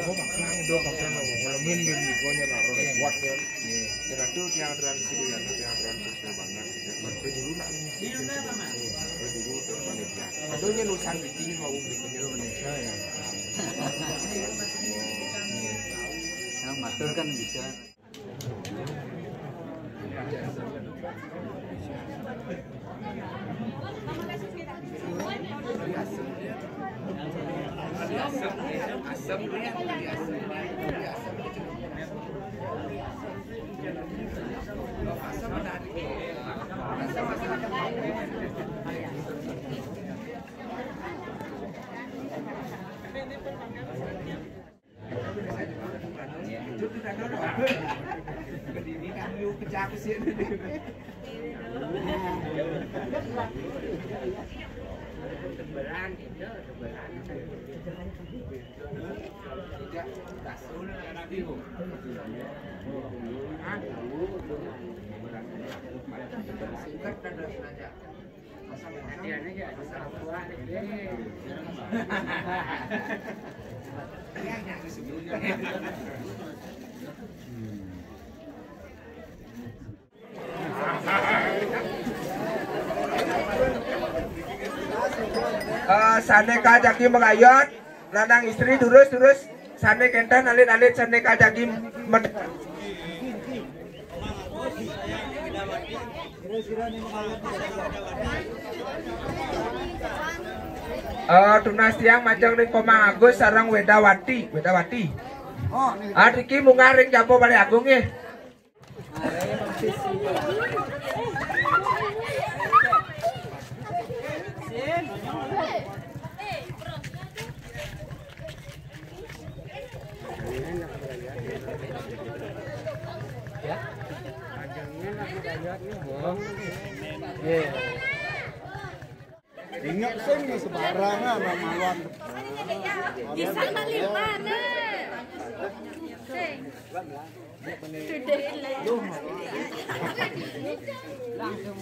Oh, maknanya dua maknanya. Kalau min pokoknya lah kuat ya. Kira tuh tiang transisi dengan tiang transisi banget. Tapi dulu nak misi dulu tuh panitia. Adanya nusan bikin mau bikinnya Indonesia ya. Yang matur kan bisa. Sane kajaki mengayot, lanang istri durus sane kentan alit sane kajaki tunas tiang macam ring Komang Agus sarang Wedawati. Adiki mungaring japo balik agung ya. Ingat sing sembarangan ramalan. Di sana lima nih. Langsung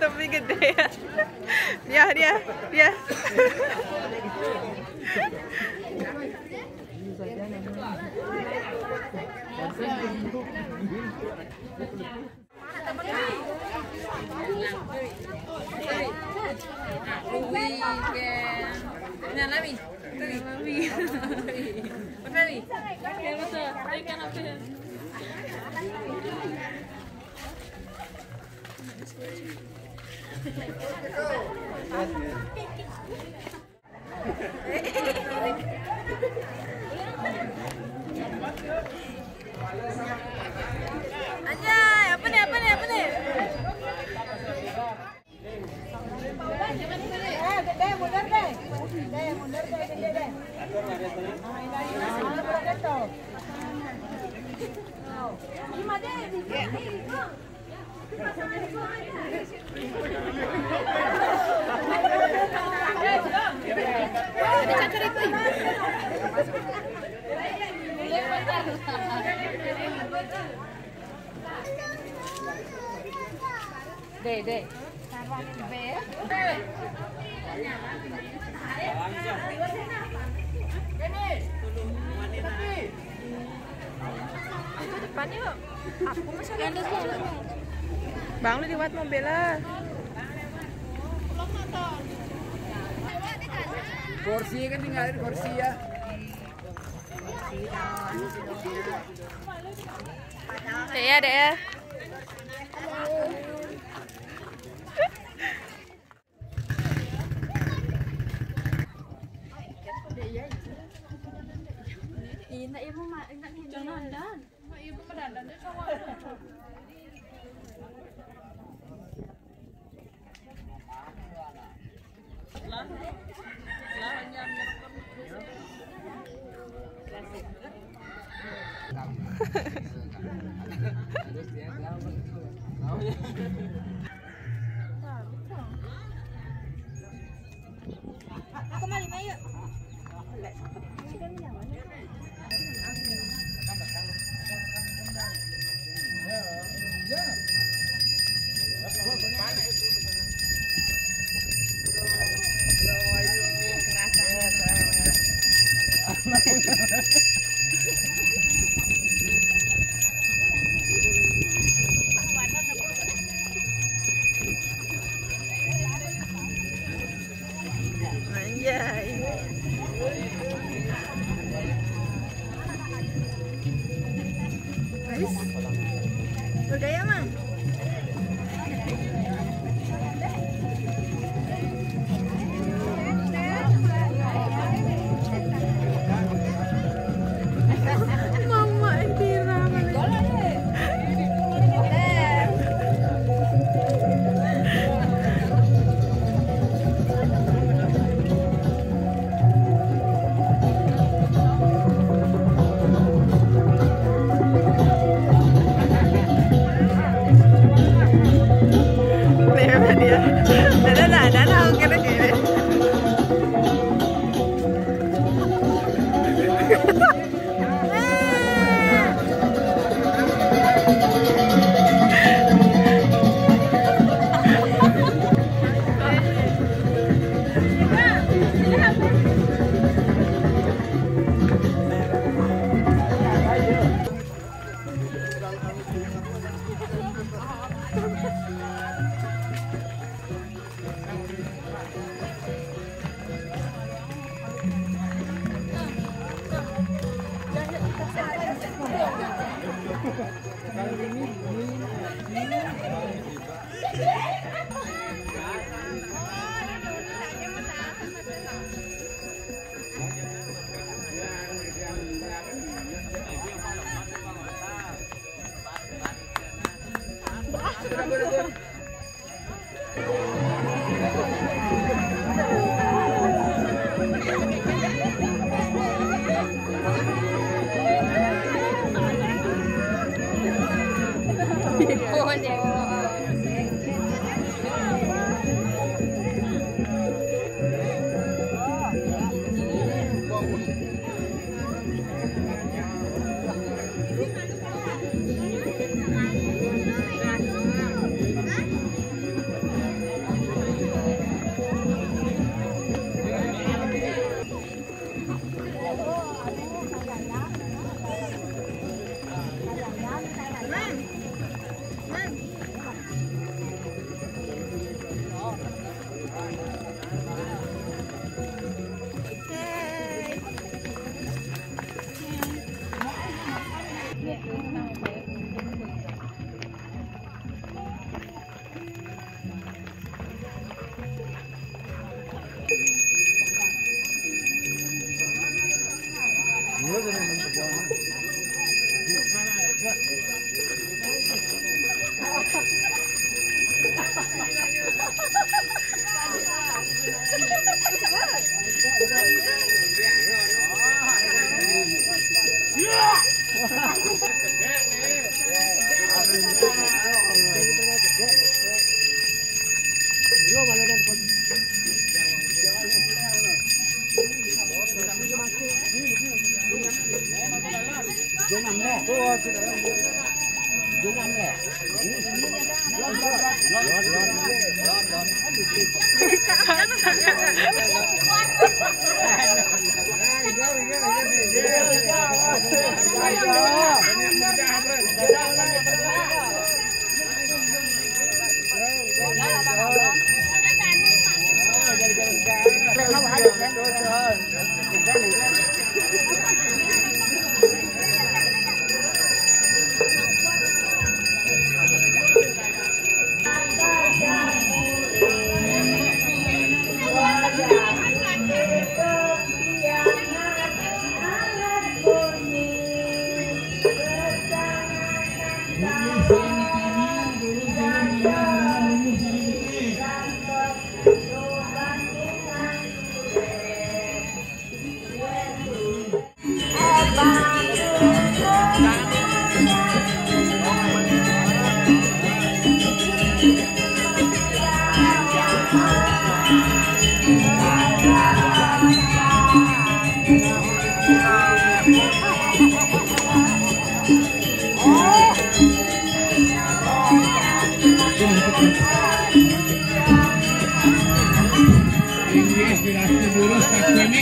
Tapi gede ya. Dia. Anjay, apa nih? Mundur deh. Deh. Depan yuk. Aku masih ada Bang, lu diwat mobilnya. kursi kan tinggalin kursi ya. Dek ya. Ina ibu mak nak jangan dan. Ibu kedandan dia cowok. Kembali ayo.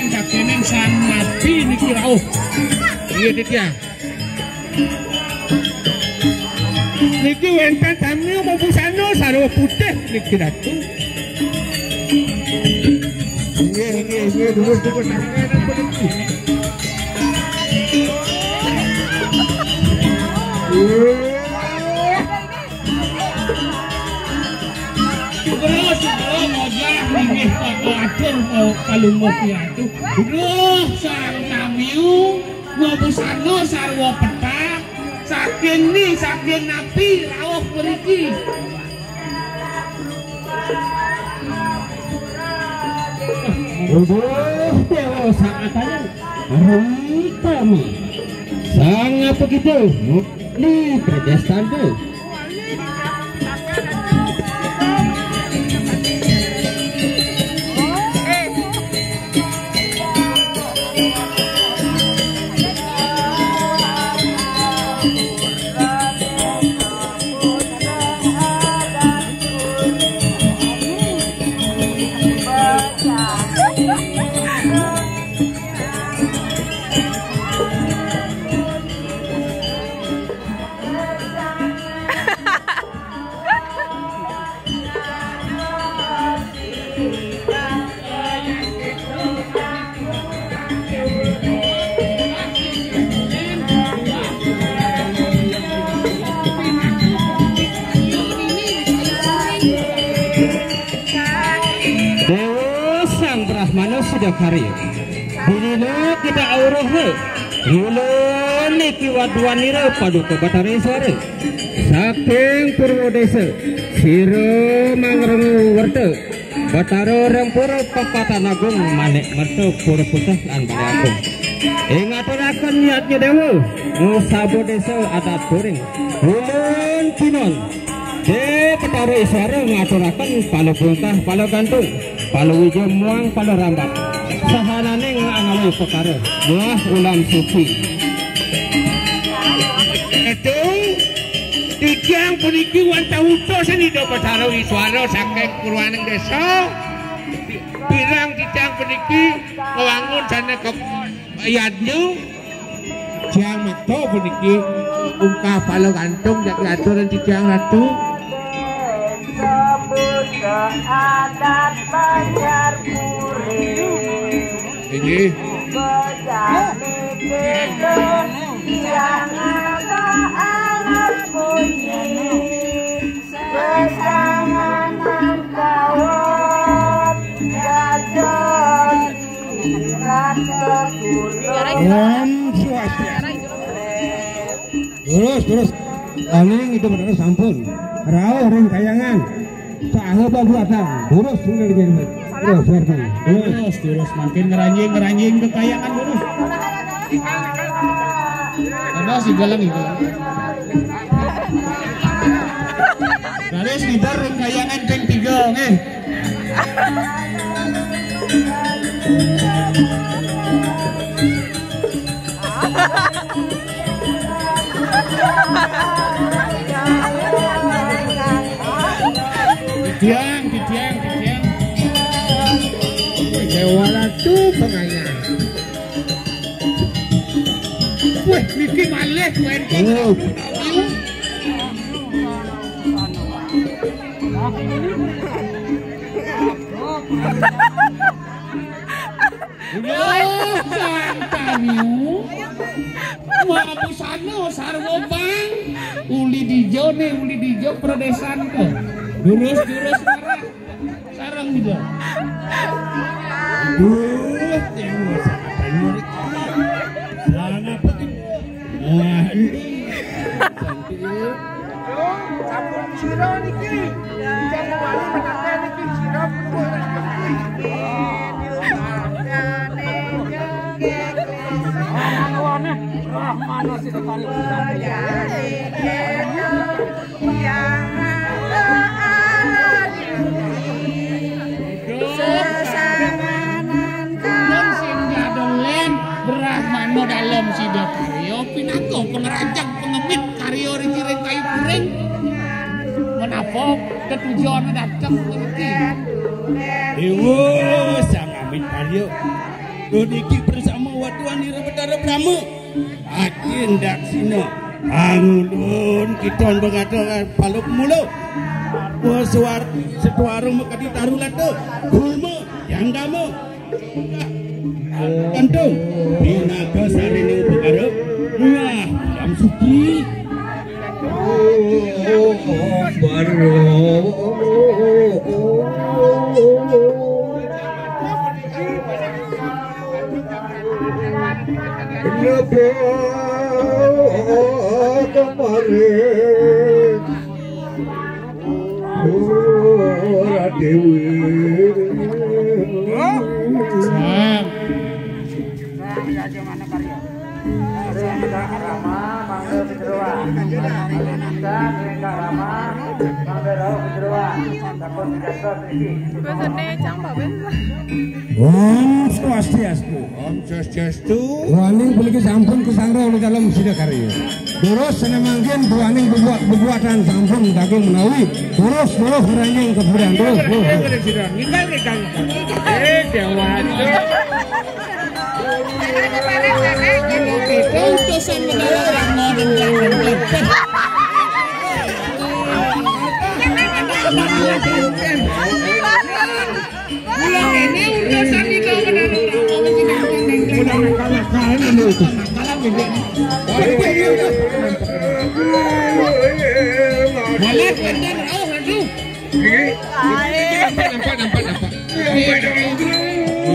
Sakening sang mati niki rauh. Iya dia. Niki wenten tamu mau busano sarwa putih niki ratu. Iya dulu sakening putih. Kalau mau piatu, duh sang tamiu, mau busano sarwa petak, saking ni saking napi rawuh periki. Dewa sangatnya, kami sangat begitu, ni Protestan tu. sidak hari. Dulu kita auruh dulu niki wadwanira paduka Batara Iswara. Saking Purwodesa sira mangrengu werta Batara Rempura Pepatan Agung Manik Merta Pura Putih lan Bali Agung. Ingaturaken niatnya dewa ngusabo desa adat boring ulun kinon de Batara Iswara ngaturaken pala buntah pala gantung pala wijo muang pala rambat sahanane ngangalui perkara wah ulam suci etung tigang puniki wantah utusan ida Batara Iswara saking purwaning desa pirang tigang puniki ngewangun sana ke ayatnya Jang Makto puniki ungkap pala gantung jak aturan tigang ratu adat Banjar ini yang anak bunyi pesangan kawat gajah terus aning itu benar sampun rauh ring kayangan sahabat buatan terus sudah dijadi terus makin ngeranjing kekayangan terus ada si galang itu garis kita ring kayangan peng 3 nih Tiang Jawara tuh pengayang weh Miki malih wenteng Wabusano sarwo bang uli dijo perdesan ke durus marah sarang gitu aduh yang apa ini sana penting wah campur siro niki jangan wali menate niki siro mana sih sekali Brahmana dalam sidak karyo pinangko pengerajang pengemit karyo ring kayu kuring menapa ketujuan datang ngerti dewa sang amit karyo niki bersama Wadwanira Batara Brahma akin daksina angulun kiton bengada paluk mulu suar setuarung makadi tarulata gulma yang dama kantung binaga sarene perkara wah jam suci Om Swastiastu. Buaning puliki sampun kesandra oleh dalam sidak karya. Terus senemangkin buaning bebuatan sampun daging menawi. Terus beranjing kemudian terus.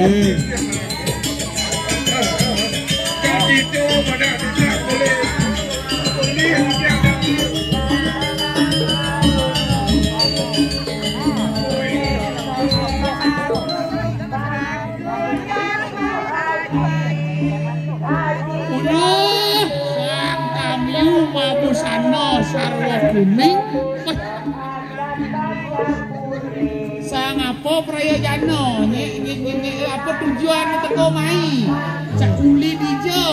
Jadi itu pada tidak boleh Busana sarwa kuning sang apa prayojana apa tujuan teko mai cakuli dijo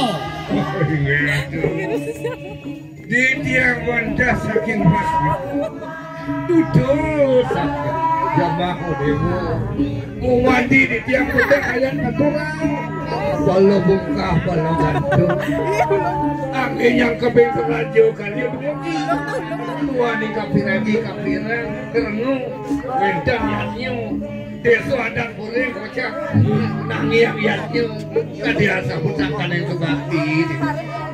di tiang wanda saking pasmi duduk jamaah dewo mandi di tiang putih ayat aturan balo bungkah balo gantung angin yang kebeng kerajo kali tua ni kapiragi kapirang kerengu wendan yatnyu deso adat pureng kocak nangiak yatnyu kadiasa pusakan yang sebakti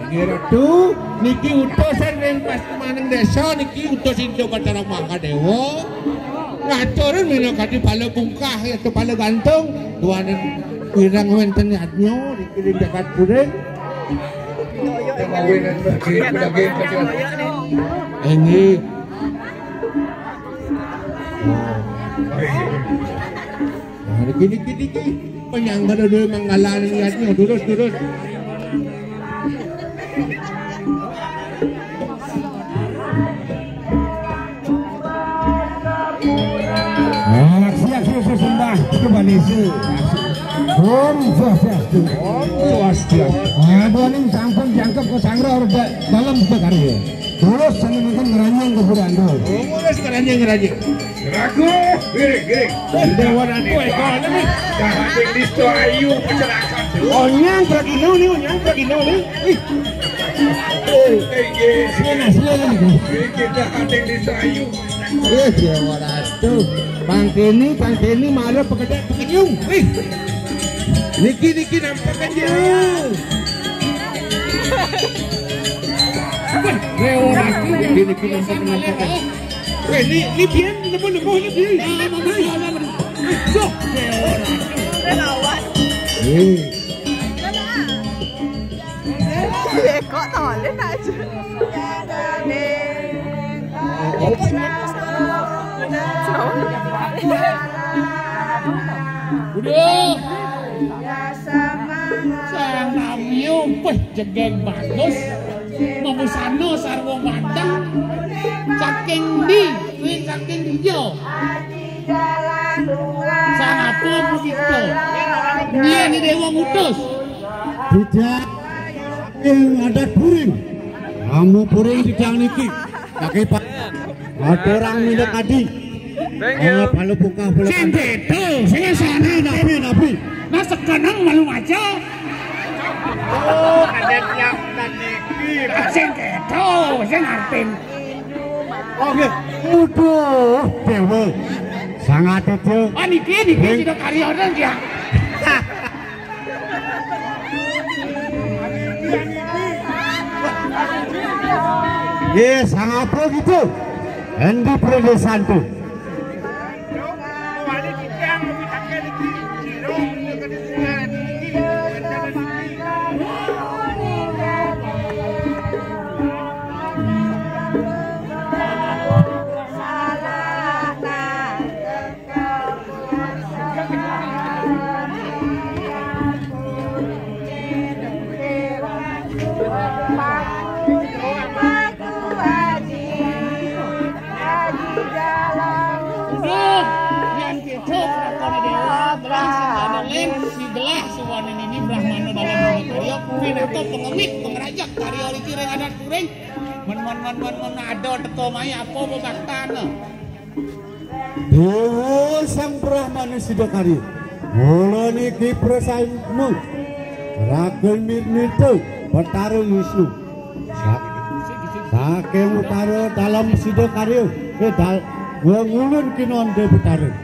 Ngertu niki utusan yang pas maneng desa niki utusin joko cara mangka dewo ngaturun mina kadi balo bungkah atau balo gantung tuanen wirang wenten yatnyu dikirim dekat pureng ini gini penyangga dulu mengalami lihatnya durus siap sembah kebanisi Om Swastiastu. Boning sampun jangkep ke sangra dalam sekarya. Terus sana makan ngeranyang ke Purando. Mulai ngeranyang. Ragu, giring. Dewan aku ekonomi nih. Jangan listo ayu masyarakat. Onyang pragino nih. Sila kita kadang listo ayu. Dewan aku. Bang Keni malah pekenyung. Niki nampakkan dia. Lewat niki nampakkan. Ini pian nemu ini. Sok. Lewat. Kok toleh nak je. Udah. Sang namiu peh jegeng bagus. Mabusano sarwa mateng. Saking dijo. Sang apa begitu? Dia ni dewa mutus. Tidak yang ada puring. Kamu puring tidak niki. Pakai pak. Ada orang minat tadi. Kalau buka boleh. Cintetu, saya sana nabi. Nah sekarang malu aja. Oh, adanya niki. Cintetu, saya ngartin. Oke, udah dewa. Sangat itu. Oh niki sudah karyawan dia. Yes, sangat apa gitu? Endi perdesan tuh. Pinato pengewit pengerajak karya iki reng adat kuring men ado teko mai apa baktana Dewa Sang Brahmana Sidakarya mula niki prasamu Ragil Mirnito Batarung Wisnu saking utara dalam Sidakarya kedal ngulun kinonde Batarung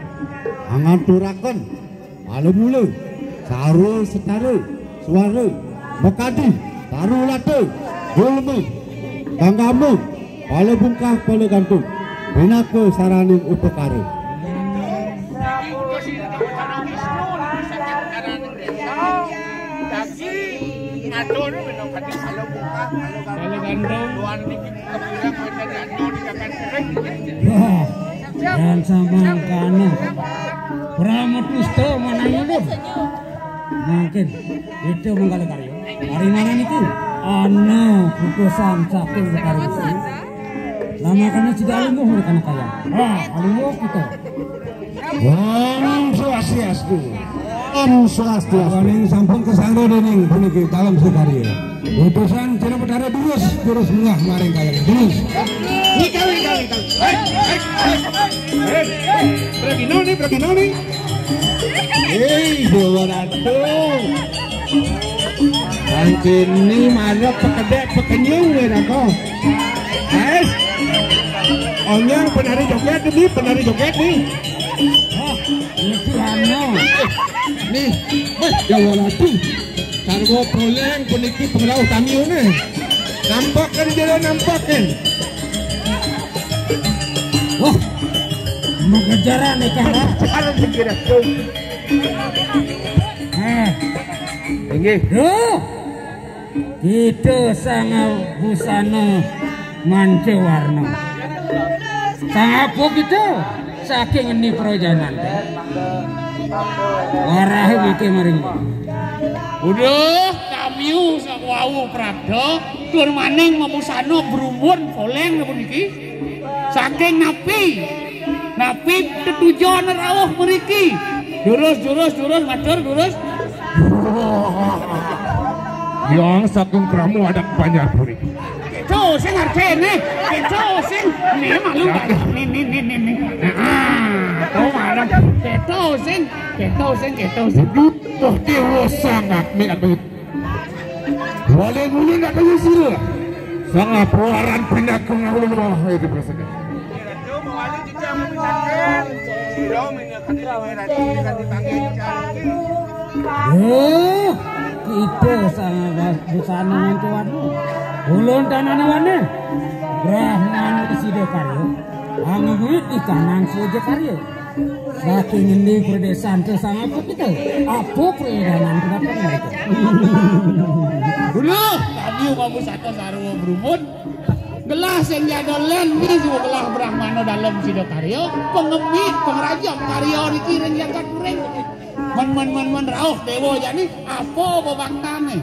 anganturaken alumulu saru setaru suara Mekadi, taruh latu, gulmu, tanggamu, pala bungkah, pala gantung, binaka saraning upakara. Balo gandong. Luan niki kepirang kowe dari ando di kakan kering. Wah, dan sama kanu Brahmapusto mana nyudup? Mungkin itu mengkali karyo. Hari mana niki? Anu putusan saking sekali. Lama karena tidak lumuh mereka kaya. Lumuh kita. Om Swastiastu. Om Swastiastu. Paling sampun kesanggo dening puniki dalam sekali. Putusan Cina Betara terus mengah maring kaya. Terus. Pergi noni. Hei, Dewa Ratu. Ini mana pekedek pekenyung ya kau. Guys, onyang penari joget nih. Oh, ini Hano. Nih, Dewa Ratu. Sarwo proleng puniki pengrauh kami nih. Nampakkan dia nampakkan. Wah, mengejaran nih cara. Harus dikira tuh. Tinggi. Itu sangat busana mancewarna. Sangat apa gitu? Saking ini projanan. Warahe iki maring. Udah, kami wau prabda tur maning memusana brumun foleng napa niki. Saking napi tetujon rawuh mriki. Jurus matur jurus. Yang saking kramu ada banyak puri. Keco sing artene, keco sing malu. Nih. Kau mana? Keco sing. Toh dewa sangat menyambut. Boleh mulu nak menyusul. Sangat pewaran pindah ke ngawul bawah itu presiden. Kita sangat busana mancewarna. Ulun tanana wane. Brahmana disida karyo. Angguit ikanan saja karyo. Saking ini perdesaan itu sangat kita. Apa peredaran pendapat mereka? Dulu kami mau satu sarwa berumun. Gelas yang jadolen ini juga gelas Brahmana dalam sidokaryo. Pengemit pengrajam karyo dikirim jagat kureng. Men rauh dewa jadi apa bebaktane?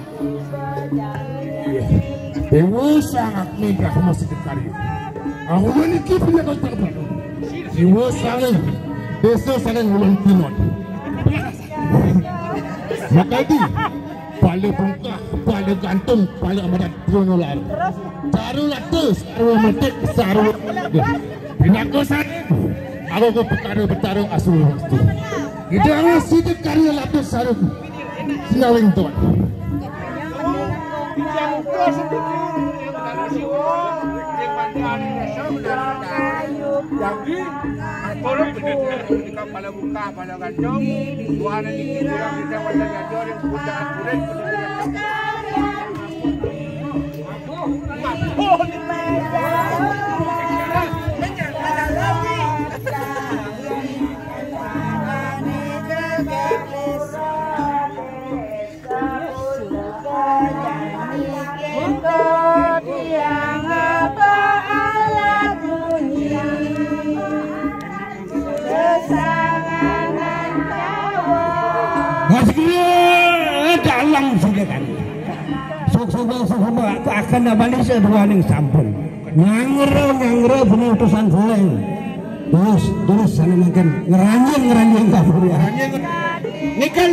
Dewa sangat megah masih dikaryo. Aku ini punya kau terbaru. Dewa sangat desa sangat ulun timon. Maka itu paling bungkah, paling gantung, paling amadat dronolar. Saru latus, saru metik, saru. Pinakosan. Aku bertarung asuh. Itu adalah sidik karya latus saru. Sinawing tuan. Jadi, kalau ketika pada buka pada ganjong, Tuhan ini kurang kita pada ganjong yang kebutaan kulit. Dalang sudah kan. Sok akan balik seduaning sampun. Ngangro penutusan boleh. Terus sana makan ngeranjing kabur ya. Nikal.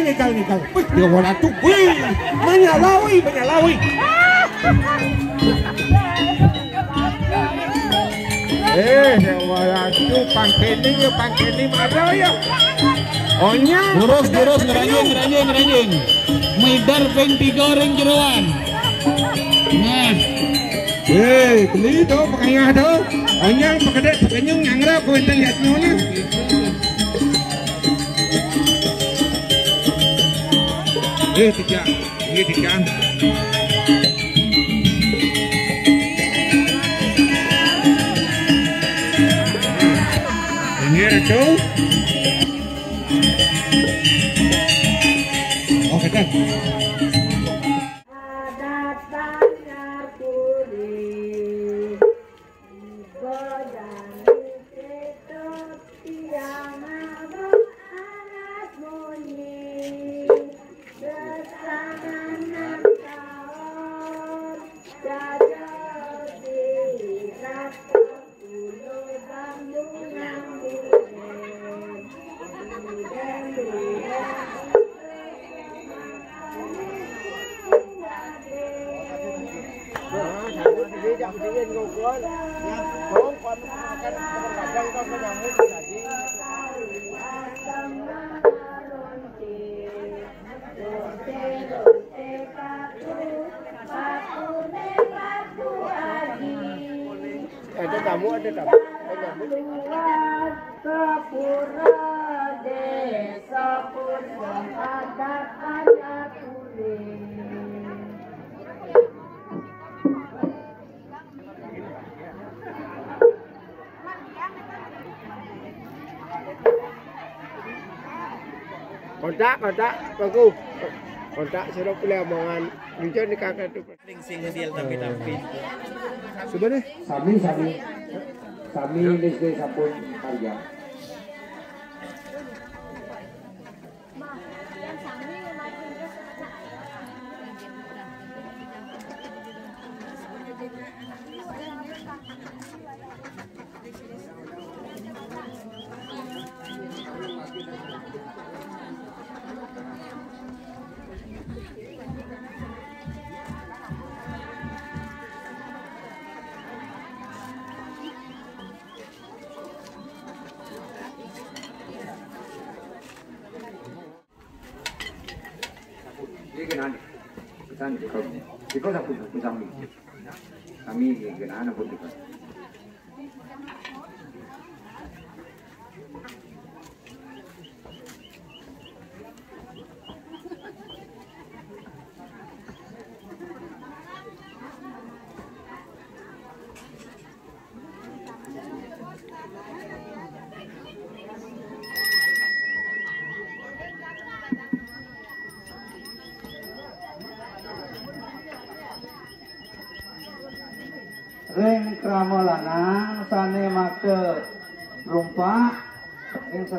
Wih, dia wala tuh. Wih, menyalawi. Wala tuh pangkini marah ya. Onya. Terus ngeranjing. Midar peng digoreng jeroan. Nah. Beli tu pengayah tu. Onyang pekedek pekenyung nyangra kowe teng lihat nyonya. Tidak. Ini tu. Oke kan. Ada tamu. Sepura desa pun ada anak kuning. Kontak, bagus. Kontak sudah pilih omongan. Bisa nih kakak tuh. Sing ngedial tapi. Sudah deh. Sami lisde sapun karya. Ikaw sa puso kami. Kami ganahan po dito. Ring kramolanang sane made rumpak ing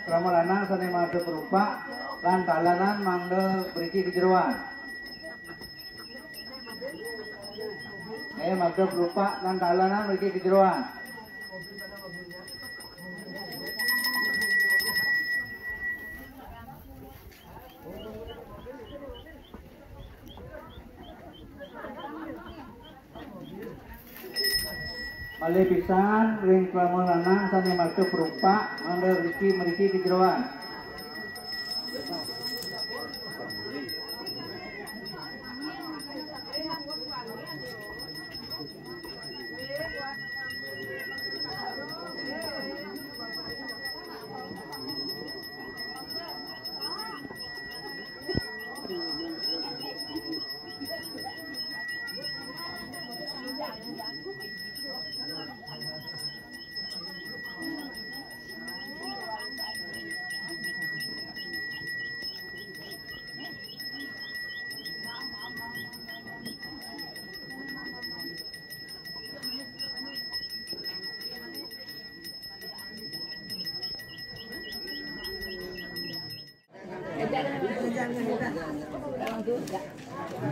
kramolanang sane made rumpak lan dalanan mangde mriki kejeroan. Made rumpak lan dalanan mriki kejeroan. Malih pisan ring kramolanang sane made rumpak mangde mriki kejeroan.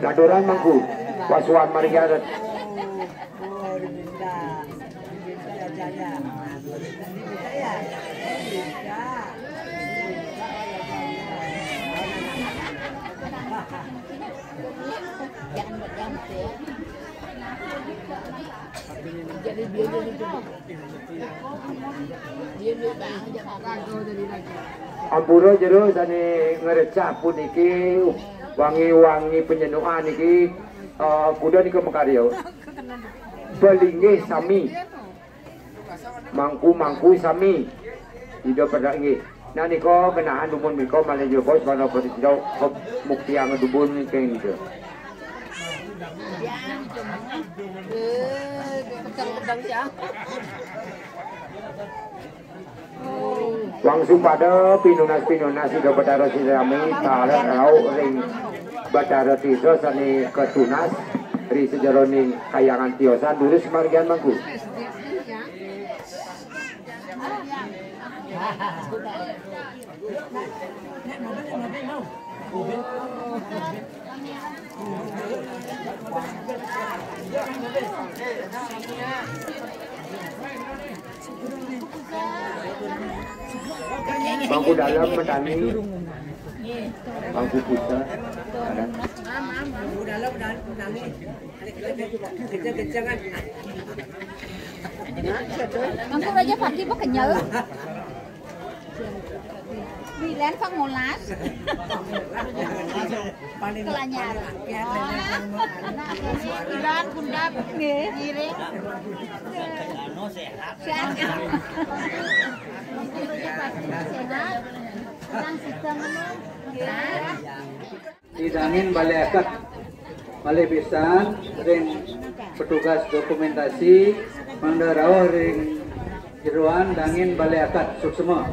Dadoran mangku, pasuan mariadat. Ampura jero sane ngerecak pun iki wangi-wangi penyenuhan iki kuda niki makarya. Belinggih sami. Mangku sami. Hidup pada nggih. Nah niko genahan dumun miko malih jo bos bana persido mukti ang dubun keng gitu. Langsung pada pinunas hidup pada rosi rami tarik rau ring pada tiso sani ketunas ri sejaroning kayangan tiosan dulu semargian mangku. Bangku dalam petani Lampu kita. Mangkuk aja Fakih pakai nyala. Bilen phang molas. Kelanyar. Dan pundak nggih, ngiring. Sehat. Sehat. Sistem Didangin balai akad balai pisan ring petugas dokumentasi mandarau ring jeruan dangin balai akad semua.